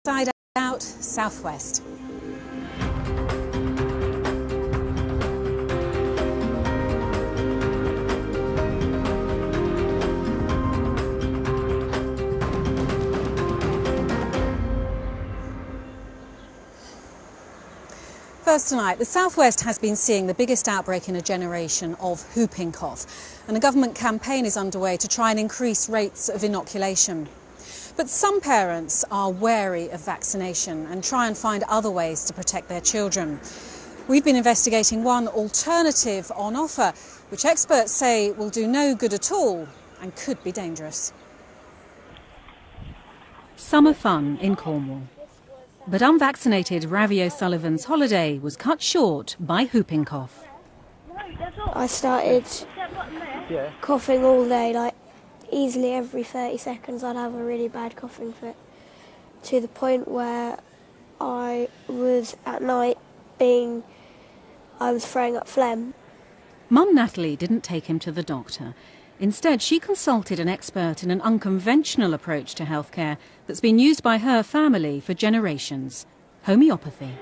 Inside Out Southwest. First tonight, the Southwest has been seeing the biggest outbreak in a generation of whooping cough, and a government campaign is underway to try and increase rates of inoculation. But some parents are wary of vaccination and try and find other ways to protect their children. We've been investigating one alternative on offer, which experts say will do no good at all and could be dangerous. Summer fun in Cornwall. But unvaccinated Ravi O'Sullivan's holiday was cut short by whooping cough. I started coughing all day, like easily every 30 seconds I'd have a really bad coughing fit, to the point where I was at night I was throwing up phlegm. Mum Natalie didn't take him to the doctor. Instead, she consulted an expert in an unconventional approach to healthcare that's been used by her family for generations: homeopathy.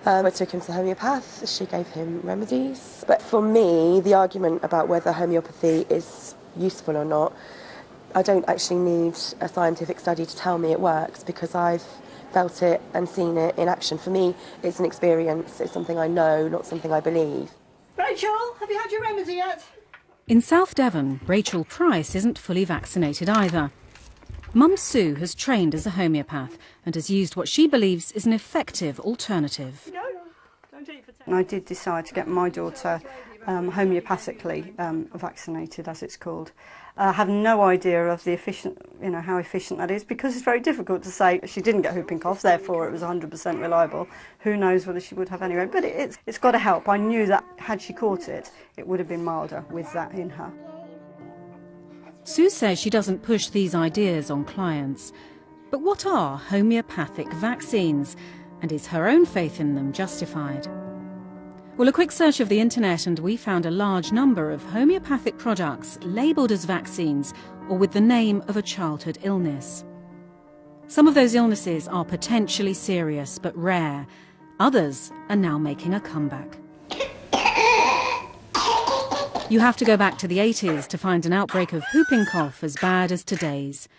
I took him to the homeopath. She gave him remedies. But for me, the argument about whether homeopathy is useful or not, I don't actually need a scientific study to tell me it works, because I've felt it and seen it in action. For me, it's an experience. It's something I know, not something I believe. Rachel, have you had your remedy yet? In South Devon, Rachel Price isn't fully vaccinated either. Mum Sue has trained as a homeopath and has used what she believes is an effective alternative. I did decide to get my daughter homeopathically vaccinated, as it's called. I have no idea of the how efficient that is, because it's very difficult to say. She didn't get whooping cough, therefore it was 100% reliable. Who knows whether she would have anyway, but it's got to help. I knew that had she caught it, it would have been milder with that in her. Sue says she doesn't push these ideas on clients. But what are homeopathic vaccines? And is her own faith in them justified? Well, a quick search of the internet and we found a large number of homeopathic products labelled as vaccines or with the name of a childhood illness. Some of those illnesses are potentially serious but rare. Others are now making a comeback. You have to go back to the 80s to find an outbreak of whooping cough as bad as today's.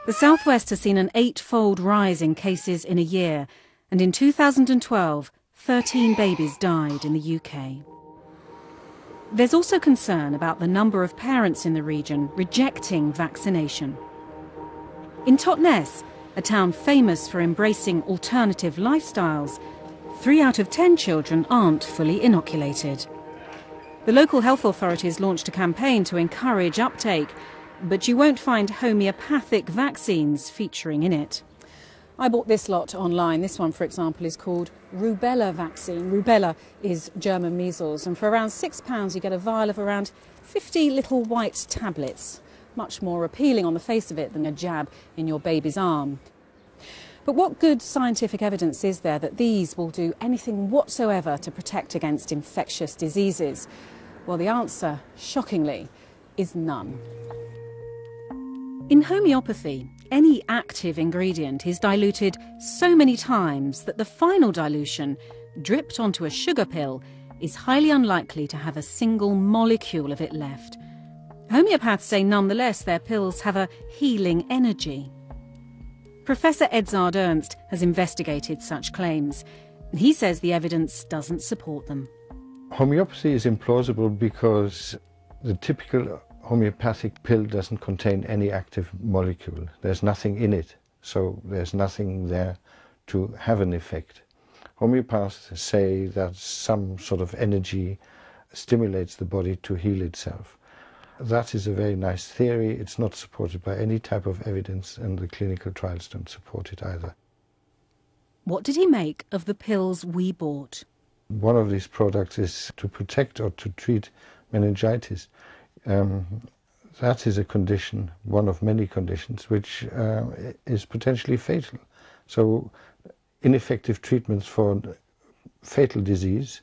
The Southwest has seen an 8-fold rise in cases in a year, and in 2012, 13 babies died in the UK. There's also concern about the number of parents in the region rejecting vaccination. In Totnes, a town famous for embracing alternative lifestyles, 3 out of 10 children aren't fully inoculated. The local health authorities launched a campaign to encourage uptake, but you won't find homeopathic vaccines featuring in it. I bought this lot online. This one, for example, is called rubella vaccine. Rubella is German measles, and for around £6 you get a vial of around 50 little white tablets. Much more appealing on the face of it than a jab in your baby's arm. But what good scientific evidence is there that these will do anything whatsoever to protect against infectious diseases? Well, the answer, shockingly, is none. In homeopathy, any active ingredient is diluted so many times that the final dilution, dripped onto a sugar pill, is highly unlikely to have a single molecule of it left. Homeopaths say nonetheless their pills have a healing energy. Professor Edzard Ernst has investigated such claims. He says the evidence doesn't support them. Homeopathy is implausible because the typical homeopathic pill doesn't contain any active molecule. There's nothing in it, so there's nothing there to have an effect. Homeopaths say that some sort of energy stimulates the body to heal itself. That is a very nice theory. It's not supported by any type of evidence, and the clinical trials don't support it either. What did he make of the pills we bought? One of these products is to protect or to treat meningitis. That is a condition, one of many conditions, which is potentially fatal. So ineffective treatments for fatal disease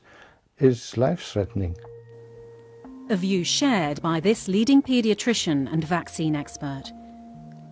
is life-threatening. A view shared by this leading paediatrician and vaccine expert.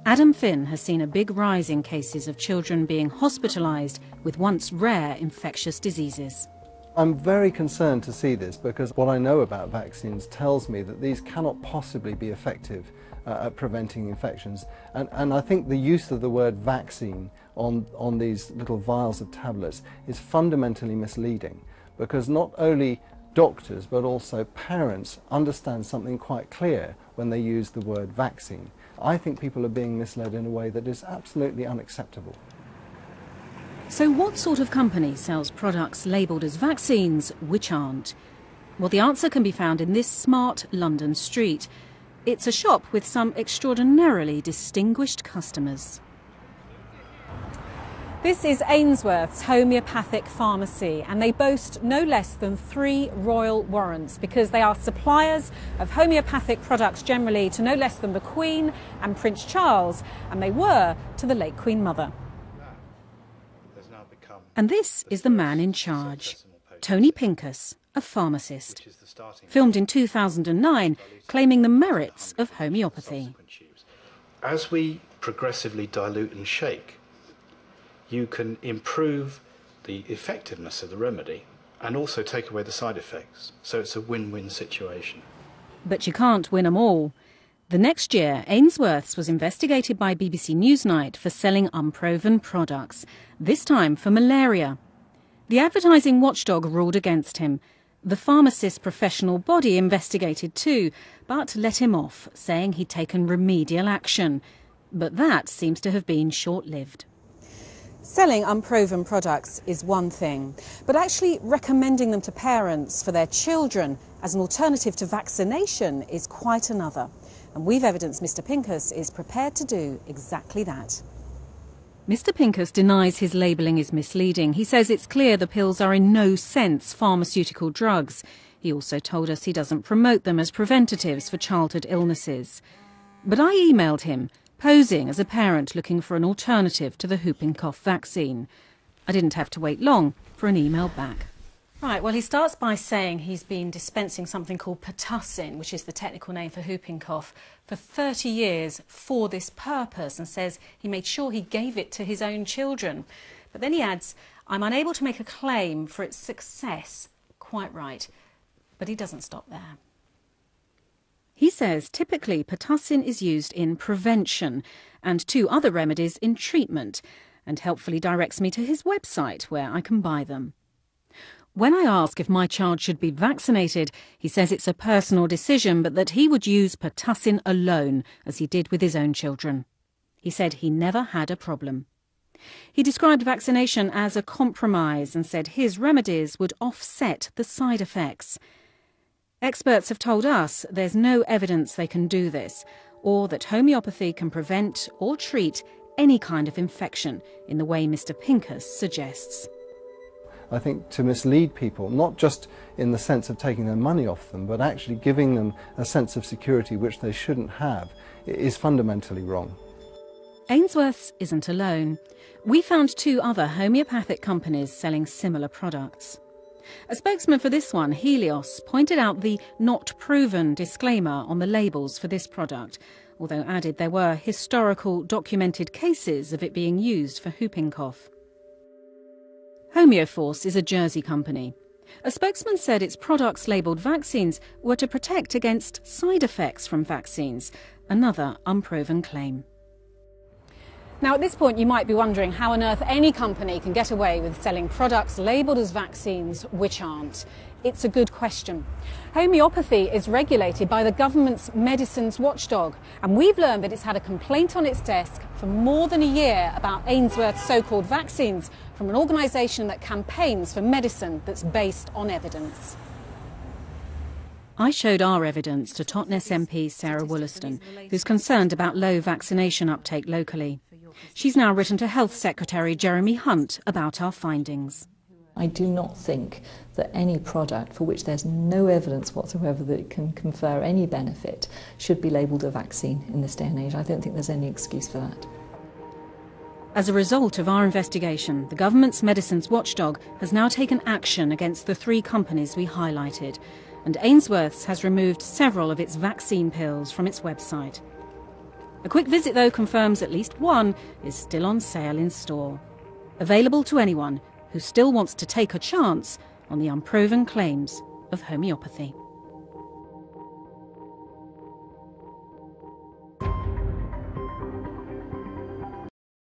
Adam Finn has seen a big rise in cases of children being hospitalised with once rare infectious diseases. I'm very concerned to see this because what I know about vaccines tells me that these cannot possibly be effective at preventing infections. And I think the use of the word vaccine on these little vials of tablets is fundamentally misleading, because not only doctors but also parents understand something quite clear when they use the word vaccine. I think people are being misled in a way that is absolutely unacceptable. So what sort of company sells products labelled as vaccines which aren't? Well, the answer can be found in this smart London street. It's a shop with some extraordinarily distinguished customers. This is Ainsworth's homeopathic pharmacy, and they boast no less than 3 royal warrants because they are suppliers of homeopathic products generally to no less than the Queen and Prince Charles, and they were to the late Queen Mother. And this is the man in charge, Tony Pincus, a pharmacist, filmed in 2009, claiming the merits of homeopathy. As we progressively dilute and shake, you can improve the effectiveness of the remedy and also take away the side effects. So it's a win-win situation. But you can't win them all. The next year, Ainsworth's was investigated by BBC Newsnight for selling unproven products, this time for malaria. The advertising watchdog ruled against him. The pharmacist's professional body investigated too, but let him off, saying he'd taken remedial action. But that seems to have been short-lived. Selling unproven products is one thing, but actually recommending them to parents for their children as an alternative to vaccination is quite another. And we've evidence Mr. Pincus is prepared to do exactly that. Mr. Pincus denies his labelling is misleading. He says it's clear the pills are in no sense pharmaceutical drugs. He also told us he doesn't promote them as preventatives for childhood illnesses. But I emailed him, posing as a parent looking for an alternative to the whooping cough vaccine. I didn't have to wait long for an email back. Right, well, he starts by saying he's been dispensing something called pertussin, which is the technical name for whooping cough, for 30 years for this purpose, and says he made sure he gave it to his own children. But then he adds, I'm unable to make a claim for its success. Quite right. But he doesn't stop there. He says typically pertussin is used in prevention and 2 other remedies in treatment, and helpfully directs me to his website where I can buy them. When I ask if my child should be vaccinated, he says it's a personal decision, but that he would use pertussin alone, as he did with his own children. He said he never had a problem. He described vaccination as a compromise and said his remedies would offset the side effects. Experts have told us there's no evidence they can do this, or that homeopathy can prevent or treat any kind of infection in the way Mr. Pincus suggests. I think to mislead people, not just in the sense of taking their money off them, but actually giving them a sense of security which they shouldn't have, is fundamentally wrong. Ainsworth's isn't alone. We found 2 other homeopathic companies selling similar products. A spokesman for this one, Helios, pointed out the not proven disclaimer on the labels for this product, although added there were historical documented cases of it being used for whooping cough. Homeoforce is a Jersey company. A spokesman said its products labelled vaccines were to protect against side effects from vaccines, another unproven claim. Now, at this point, you might be wondering how on earth any company can get away with selling products labelled as vaccines which aren't. It's a good question. Homeopathy is regulated by the government's medicines watchdog, and we've learned that it's had a complaint on its desk for more than a year about Ainsworth's so-called vaccines from an organisation that campaigns for medicine that's based on evidence. I showed our evidence to Totnes MP Sarah Wollaston, who's concerned about low vaccination uptake locally. She's now written to Health Secretary Jeremy Hunt about our findings. I do not think that any product for which there's no evidence whatsoever that it can confer any benefit should be labelled a vaccine in this day and age. I don't think there's any excuse for that. As a result of our investigation, the government's medicines watchdog has now taken action against the 3 companies we highlighted, and Ainsworth's has removed several of its vaccine pills from its website. A quick visit, though, confirms at least one is still on sale in store. Available to anyone who still wants to take a chance on the unproven claims of homeopathy.